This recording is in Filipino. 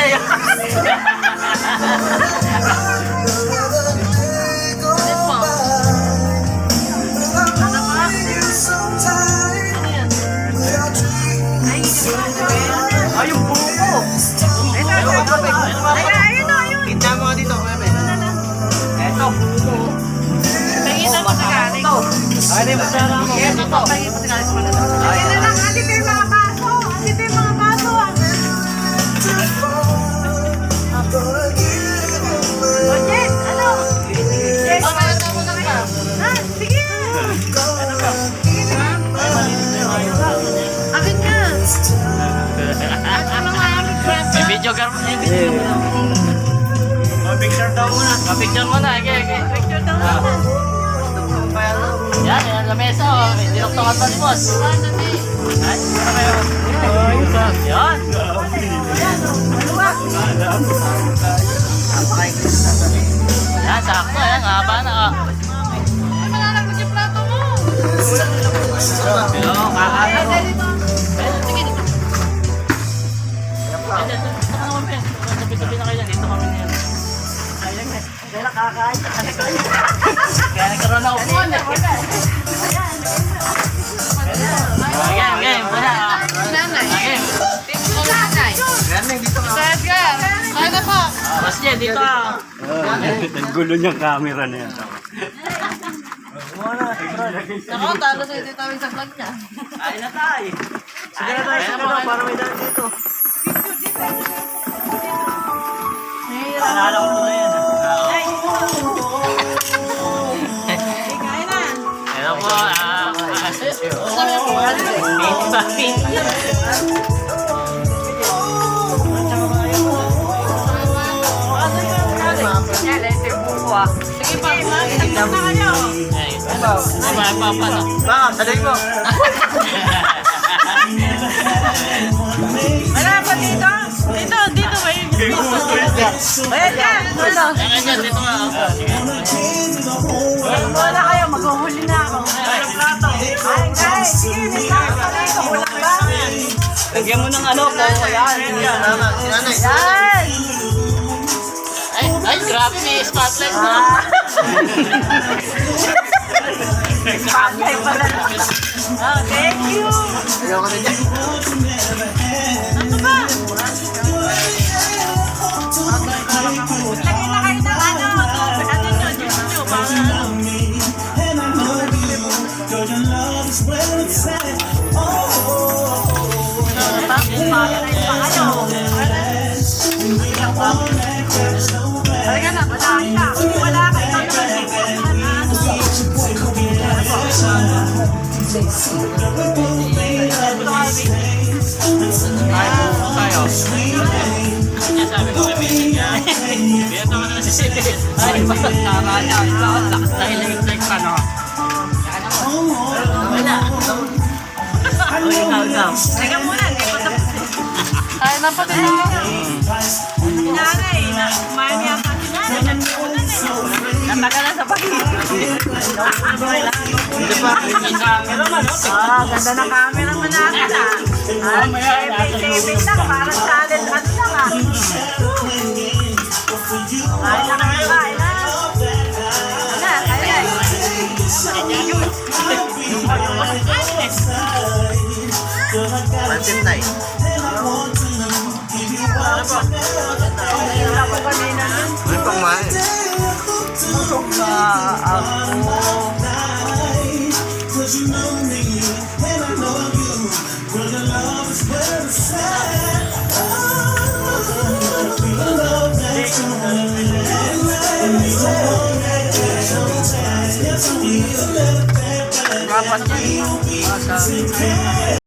sa'yo. Ay, yung buko. Kita mo dito, bebe. Eto, buko. Tingin mo sa galing. Ay, masara mo. Ito to. Tingin mo sa galing sa kanila. Tingin na lang, ati tayo mga baso. Ati tayo mga baso. O, Jen, ano? Jen, Pakita mo na ka. ha? Sige. Akin ka. Ano nga akin ka? May video ka mo. Picture daw muna. Picture mo na. Picture daw naman. Yan, yan sa mesa. Oh. Dinuktungan pa ni boss. Ay, ano kayo? Yan. Yan, sakto. Yan, haba na. Ay, malalagod yung plato mo. Pero, kakaano. Sige, dito. Dito ka naman, Ben. Tabi-tabi na kayo dyan. Dito kami niyan. Ayun, eh. Kaya nakakain. Kaya nagkaroon na upuan. Game, game. Wala. Nanay. Game. Dito sa nanay. Sa Edgar. Kaya na po. Boss Jen, dito ka. Gulo niyang camera na yan. Ako, talo sa ito tawin sa vlog niya. Ay na tayo. Sige na tayo, sige na. Para may daan dito. Nalala ko na yan. Kaya na. Hello po. Yan, ito yung buko ah. Sige pa, magtagtag na kayo. Baka, saday mo. Wala pa dito? Dito ba yung Ayan ka. Ano? Dito nga. Wala kayo, maghuhuli na ako. Ay, guys, sige, may tao pa dito. Kulang ba? Lagyan mo ng ano po. Yan. Yan. Ay, grabe may spotlight mo. Bagay pala. Ah, thank you. Ayaw ka na dyan. Ano ba? Lagyan na kayo ng ano. Ano nyo, Diyos nyo. Para ano. Talaga na, wala ka. Wala ka. Tayo. Kaya sabi ko kay Messi niya. Kaya naman na si Sisi. Ay, parang nakakanya. Ikaw, lakas na electric pa, no? Wala. Ikaw. Teka muna, hindi pa tapos. Ay, napatid ako. Nanay, kumain niya sa nanay. Natagalan sa pagiging. Hindi pa. Yung camera man, no? Ah, ganda ng camera mo natin ah. Ah, saving lang, parang challenge, ano lang ah. Kain na kayo, kain na. Ano, kain. Pansit na eh. Nakita ko kanina nun. Ano pang mahal? Busog na ako. Dapat yan.